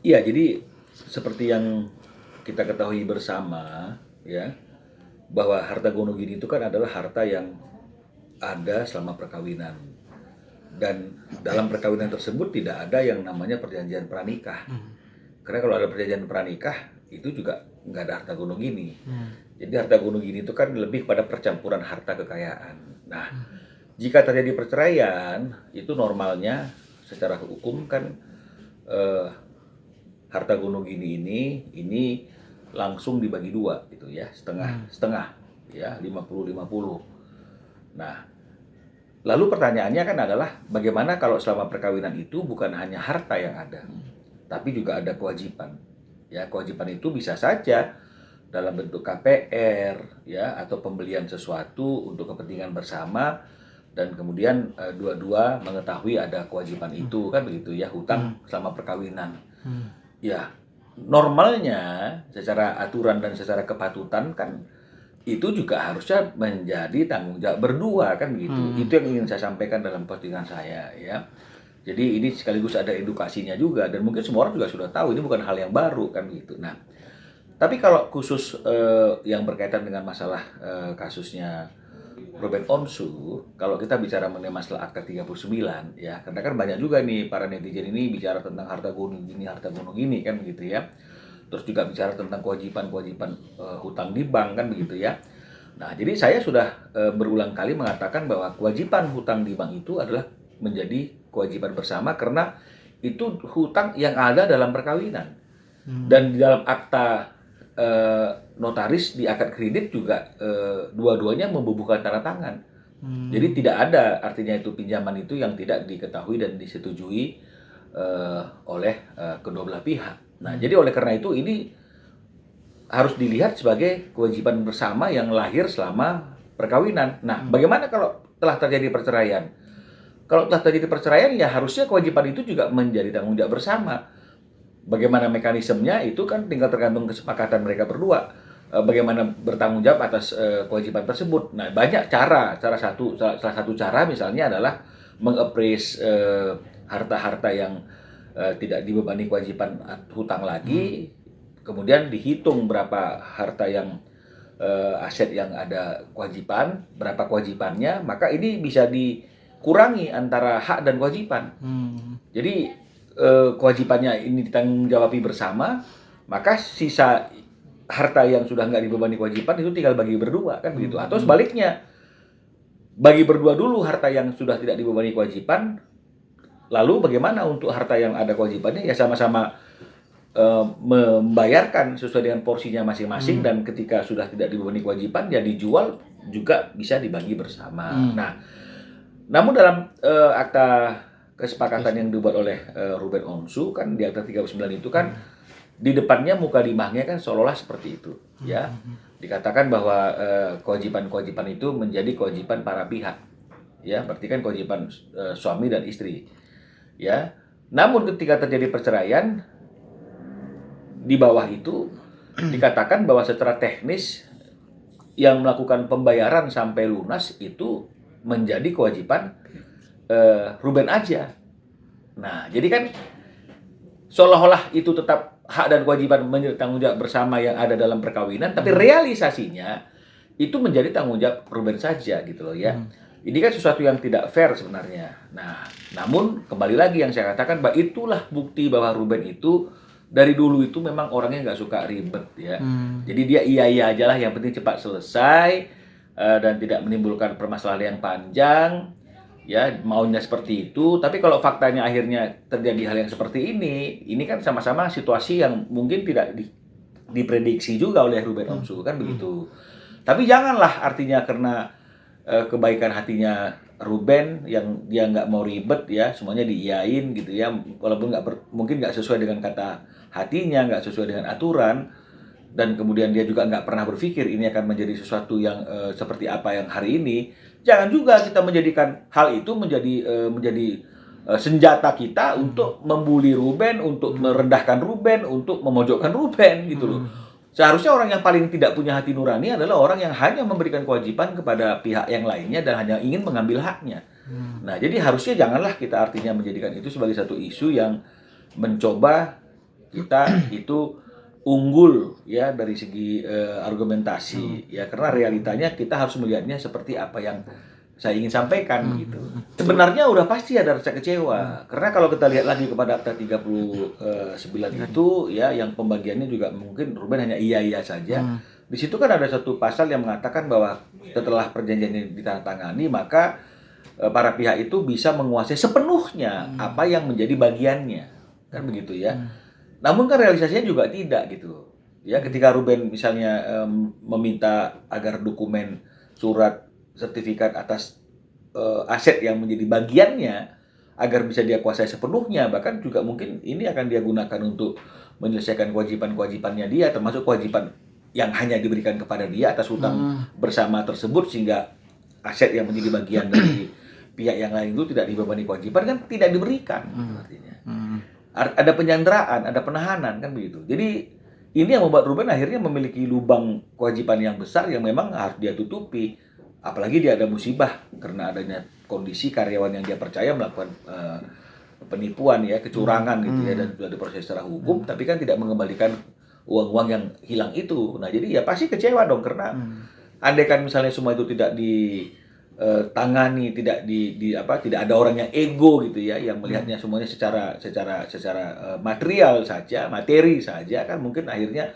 Iya, jadi seperti yang kita ketahui bersama, ya, bahwa harta gono gini itu kan adalah harta yang ada selama perkawinan. Dan dalam perkawinan tersebut tidak ada yang namanya perjanjian pranikah. Karena kalau ada perjanjian pranikah, itu juga nggak ada harta gono gini. Jadi harta gono gini itu kan lebih pada percampuran harta kekayaan. Nah, jika terjadi perceraian, itu normalnya secara hukum kan eh, harta gono gini ini langsung dibagi dua gitu ya, setengah ya, 50-50. Nah, lalu pertanyaannya kan adalah bagaimana kalau selama perkawinan itu bukan hanya harta yang ada, tapi juga ada kewajiban. Ya, kewajiban itu bisa saja dalam bentuk KPR ya, atau pembelian sesuatu untuk kepentingan bersama, dan kemudian dua-dua mengetahui ada kewajiban itu, kan begitu ya, hutang selama perkawinan. Ya, normalnya secara aturan dan secara kepatutan kan itu juga harusnya menjadi tanggung jawab berdua, kan begitu. Itu yang ingin saya sampaikan dalam postingan saya ya. Jadi ini sekaligus ada edukasinya juga, dan mungkin semua orang juga sudah tahu ini bukan hal yang baru, kan begitu. Nah, tapi kalau khusus yang berkaitan dengan masalah kasusnya Ruben Onsu, kalau kita bicara mengenai masalah Akta 39 ya, karena kan banyak juga nih para netizen ini bicara tentang harta gunung ini kan begitu ya. Terus juga bicara tentang kewajiban-kewajiban hutang di bank, kan begitu ya. Nah, jadi saya sudah berulang kali mengatakan bahwa kewajiban hutang di bank itu adalah menjadi kewajiban bersama, karena itu hutang yang ada dalam perkawinan. Dan di dalam akta notaris di akad kredit juga dua-duanya membubuhkan tanda tangan. Jadi tidak ada artinya itu pinjaman itu yang tidak diketahui dan disetujui oleh kedua belah pihak. Nah, jadi oleh karena itu ini harus dilihat sebagai kewajiban bersama yang lahir selama perkawinan. Nah, bagaimana kalau telah terjadi perceraian? Kalau telah terjadi perceraian, ya harusnya kewajiban itu juga menjadi tanggung jawab bersama. Bagaimana mekanismenya itu kan tinggal tergantung kesepakatan mereka berdua. Bagaimana bertanggung jawab atas kewajiban tersebut. Nah, banyak cara. Salah satu cara misalnya adalah mengappraise harta-harta yang tidak dibebani kewajiban hutang lagi. Kemudian dihitung berapa harta yang aset yang ada kewajiban, berapa kewajibannya, maka ini bisa dikurangi antara hak dan kewajiban. Jadi kewajibannya ini ditanggung jawabi bersama, maka sisa harta yang sudah nggak dibebani kewajiban itu tinggal bagi berdua, kan begitu. Atau sebaliknya, bagi berdua dulu harta yang sudah tidak dibebani kewajiban, lalu bagaimana untuk harta yang ada kewajibannya, ya sama-sama membayarkan sesuai dengan porsinya masing-masing, dan ketika sudah tidak dibebani kewajiban ya dijual juga bisa dibagi bersama. Nah, namun dalam akta kesepakatan yang dibuat oleh Ruben Onsu kan di akta 39 itu kan di depannya muka dimahnya kan seolah-olah seperti itu ya. Dikatakan bahwa kewajiban-kewajiban itu menjadi kewajiban para pihak. Ya, berarti kan kewajiban suami dan istri. Ya. Namun ketika terjadi perceraian, di bawah itu dikatakan bahwa secara teknis yang melakukan pembayaran sampai lunas itu menjadi kewajiban Ruben aja. Nah, jadi kan seolah-olah itu tetap hak dan kewajiban menjadi tanggung jawab bersama yang ada dalam perkawinan, tapi realisasinya itu menjadi tanggung jawab Ruben saja gitu loh ya. Ini kan sesuatu yang tidak fair sebenarnya. Nah, namun kembali lagi yang saya katakan bahwa itulah bukti bahwa Ruben itu dari dulu itu memang orangnya nggak suka ribet ya. Jadi dia iya aja lah, yang penting cepat selesai dan tidak menimbulkan permasalahan yang panjang. Ya, maunya seperti itu. Tapi kalau faktanya akhirnya terjadi hal yang seperti ini kan sama-sama situasi yang mungkin tidak diprediksi juga oleh Ruben Onsu, kan begitu. Tapi janganlah artinya karena kebaikan hatinya Ruben yang dia nggak mau ribet ya, semuanya diiyain gitu ya, walaupun mungkin nggak sesuai dengan kata hatinya, nggak sesuai dengan aturan, dan kemudian dia juga nggak pernah berpikir ini akan menjadi sesuatu yang seperti apa yang hari ini. Jangan juga kita menjadikan hal itu menjadi senjata kita untuk membuli Ruben, untuk merendahkan Ruben, untuk memojokkan Ruben gitu loh. Seharusnya orang yang paling tidak punya hati nurani adalah orang yang hanya memberikan kewajiban kepada pihak yang lainnya dan hanya ingin mengambil haknya. Nah, jadi harusnya janganlah kita artinya menjadikan itu sebagai satu isu yang mencoba kita itu unggul ya dari segi argumentasi ya, karena realitanya kita harus melihatnya seperti apa yang saya ingin sampaikan gitu. Sebenarnya udah pasti ada rasa kecewa karena kalau kita lihat lagi kepada Akta 39 itu ya, yang pembagiannya juga mungkin Ruben hanya iya saja. Di situ kan ada satu pasal yang mengatakan bahwa setelah perjanjian ini ditandatangani maka para pihak itu bisa menguasai sepenuhnya apa yang menjadi bagiannya, kan begitu ya. Namun kan realisasinya juga tidak gitu ya. Ketika Ruben misalnya meminta agar dokumen surat sertifikat atas aset yang menjadi bagiannya agar bisa dia kuasai sepenuhnya, bahkan juga mungkin ini akan dia gunakan untuk menyelesaikan kewajiban-kewajibannya dia, termasuk kewajiban yang hanya diberikan kepada dia atas hutang bersama tersebut, sehingga aset yang menjadi bagian dari pihak yang lain itu tidak dibebani kewajiban, kan tidak diberikan artinya. Ada penyanderaan, ada penahanan, kan begitu. Jadi ini yang membuat Ruben akhirnya memiliki lubang kewajiban yang besar yang memang harus dia tutupi. Apalagi dia ada musibah karena adanya kondisi karyawan yang dia percaya melakukan penipuan ya, kecurangan gitu ya, dan sudah diproses secara hukum, tapi kan tidak mengembalikan uang-uang yang hilang itu. Nah jadi ya pasti kecewa dong, karena andai kan misalnya semua itu tidak ditangani, tidak tidak ada orang yang ego gitu ya, yang melihatnya semuanya secara material saja, materi saja, kan mungkin akhirnya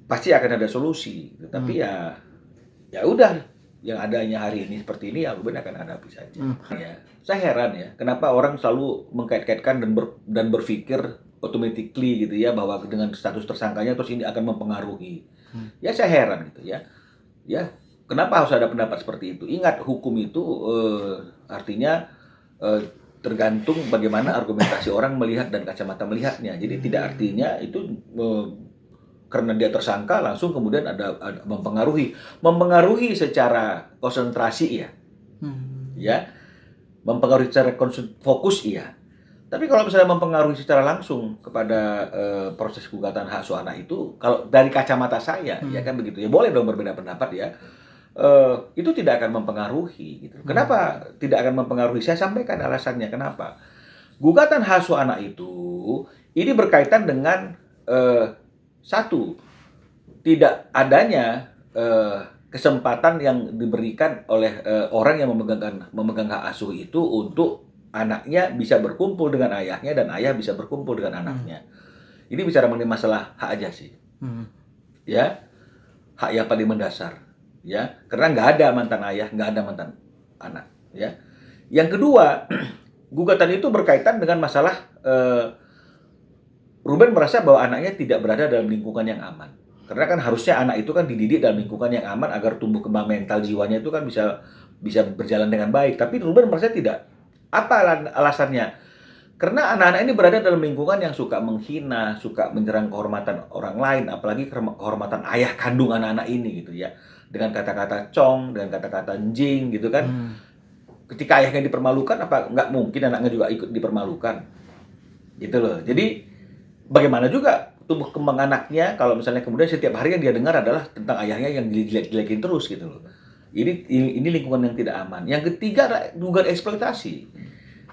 pasti akan ada solusi. Tapi ya udah, yang adanya hari ini seperti ini ya Ruben akan hadapi saja. Ya, saya heran ya, kenapa orang selalu mengkait-kaitkan dan berpikir automatically gitu ya, bahwa dengan status tersangkanya terus ini akan mempengaruhi. Ya saya heran gitu ya. Ya, kenapa harus ada pendapat seperti itu? Ingat, hukum itu artinya tergantung bagaimana argumentasi orang melihat dan kacamata melihatnya. Jadi tidak artinya itu karena dia tersangka langsung kemudian ada mempengaruhi secara konsentrasi ya, ya, mempengaruhi secara fokus iya. Tapi kalau misalnya mempengaruhi secara langsung kepada proses gugatan hak asuh anak itu, kalau dari kacamata saya ya kan begitu ya, boleh dong berbeda pendapat ya, itu tidak akan mempengaruhi gitu. Kenapa tidak akan mempengaruhi? Saya sampaikan alasannya kenapa. Gugatan hak asuh anak itu ini berkaitan dengan satu, tidak adanya kesempatan yang diberikan oleh orang yang memegang hak asuh itu untuk anaknya bisa berkumpul dengan ayahnya dan ayah bisa berkumpul dengan anaknya. Ini bicara mengenai masalah hak ajasi, ya, hak yang paling mendasar, ya, karena nggak ada mantan ayah, nggak ada mantan anak, ya. Yang kedua, gugatan itu berkaitan dengan masalah Ruben merasa bahwa anaknya tidak berada dalam lingkungan yang aman. Karena kan harusnya anak itu kan dididik dalam lingkungan yang aman agar tumbuh kembang mental jiwanya itu kan bisa berjalan dengan baik. Tapi Ruben merasa tidak. Apa alasannya? Karena anak-anak ini berada dalam lingkungan yang suka menghina, suka menyerang kehormatan orang lain, apalagi kehormatan ayah kandung anak-anak ini gitu ya. Dengan kata-kata cong, dengan kata-kata njing gitu kan. Ketika ayahnya dipermalukan, apa nggak mungkin anaknya juga ikut dipermalukan? Gitu loh. Jadi bagaimana juga tumbuh kembang anaknya kalau misalnya kemudian setiap hari yang dia dengar adalah tentang ayahnya yang jelek-jelekin terus gitu loh. Ini lingkungan yang tidak aman. Yang ketiga, dugaan eksploitasi.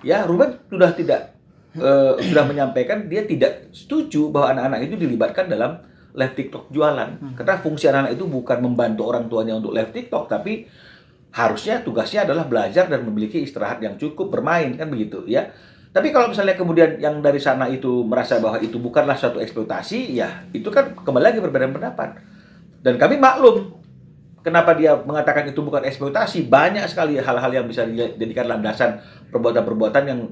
Ya, Ruben sudah sudah menyampaikan dia tidak setuju bahwa anak-anak itu dilibatkan dalam live TikTok jualan. Karena fungsi anak-anak itu bukan membantu orang tuanya untuk live TikTok, tapi harusnya tugasnya adalah belajar dan memiliki istirahat yang cukup, bermain, kan begitu ya. Tapi kalau misalnya kemudian yang dari sana itu merasa bahwa itu bukanlah suatu eksploitasi, ya itu kan kembali lagi berbeda pendapat. Dan kami maklum kenapa dia mengatakan itu bukan eksploitasi. Banyak sekali hal-hal yang bisa dijadikan landasan perbuatan-perbuatan yang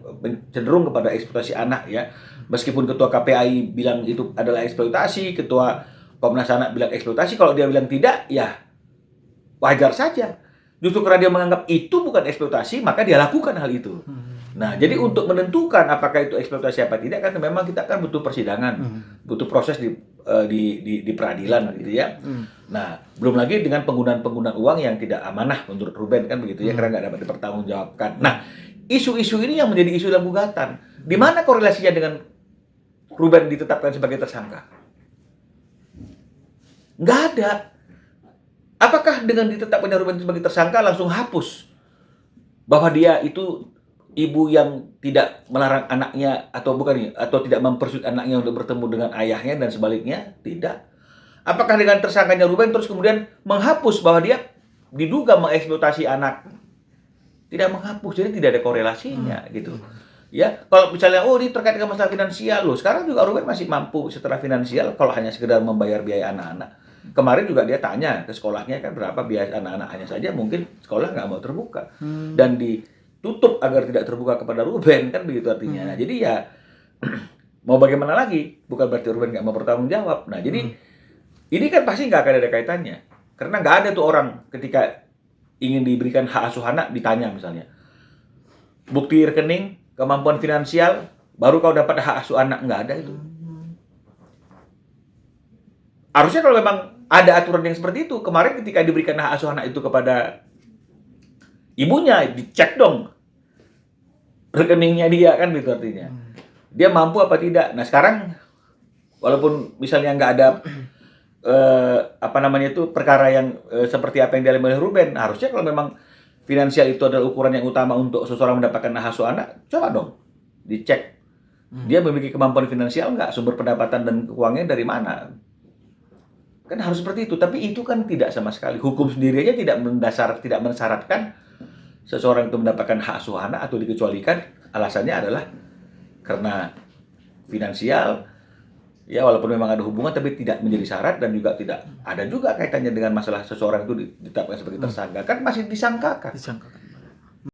cenderung kepada eksploitasi anak ya. Meskipun ketua KPAI bilang itu adalah eksploitasi, ketua Komnas Anak bilang eksploitasi, kalau dia bilang tidak, ya wajar saja. Justru karena dia menganggap itu bukan eksploitasi, maka dia lakukan hal itu. Nah, jadi untuk menentukan apakah itu eksploitasi apa tidak, kan memang kita kan butuh persidangan, butuh proses di peradilan gitu ya. Nah, belum lagi dengan penggunaan uang yang tidak amanah menurut Ruben kan begitu ya, karena nggak dapat dipertanggungjawabkan. Nah, isu-isu ini yang menjadi isu dalam gugatan. Di mana korelasinya dengan Ruben ditetapkan sebagai tersangka? Nggak ada. Apakah dengan ditetapkannya Ruben sebagai tersangka langsung hapus bahwa dia itu ibu yang tidak melarang anaknya atau bukan nih, atau tidak mempersulit anaknya untuk bertemu dengan ayahnya dan sebaliknya? Tidak. Apakah dengan tersangkanya Ruben terus kemudian menghapus bahwa dia diduga mengeksploitasi anak? Tidak menghapus, jadi tidak ada korelasinya gitu. Ya, kalau misalnya ini terkait dengan masalah finansial loh. Sekarang juga Ruben masih mampu secara finansial kalau hanya sekedar membayar biaya anak-anak. Kemarin juga dia tanya ke sekolahnya kan berapa biaya anak-anaknya saja, mungkin sekolah nggak mau terbuka. Dan ditutup agar tidak terbuka kepada Ruben, kan begitu artinya. Nah, jadi ya mau bagaimana lagi? Bukan berarti Ruben nggak mau bertanggung jawab. Nah, jadi ini kan pasti nggak akan ada kaitannya. Karena nggak ada tuh orang ketika ingin diberikan hak asuh anak ditanya misalnya, bukti rekening, kemampuan finansial, baru kau dapat hak asuh anak. Nggak ada itu. Harusnya kalau memang ada aturan yang seperti itu, kemarin ketika diberikan hak asuh anak itu kepada ibunya, dicek dong rekeningnya dia, kan gitu artinya. Dia mampu apa tidak. Nah sekarang, walaupun misalnya nggak ada perkara yang seperti apa yang dialami oleh Ruben, harusnya kalau memang finansial itu adalah ukuran yang utama untuk seseorang mendapatkan hak asuh anak, coba dong dicek dia memiliki kemampuan finansial nggak, sumber pendapatan dan keuangannya dari mana, kan harus seperti itu. Tapi itu kan tidak sama sekali, hukum sendiri aja tidak mensyaratkan seseorang itu mendapatkan hak asuh anak atau dikecualikan alasannya adalah karena finansial. Ya, walaupun memang ada hubungan tapi tidak menjadi syarat, dan juga tidak ada juga kaitannya dengan masalah seseorang itu ditetapkan sebagai tersangka, kan masih disangkakan.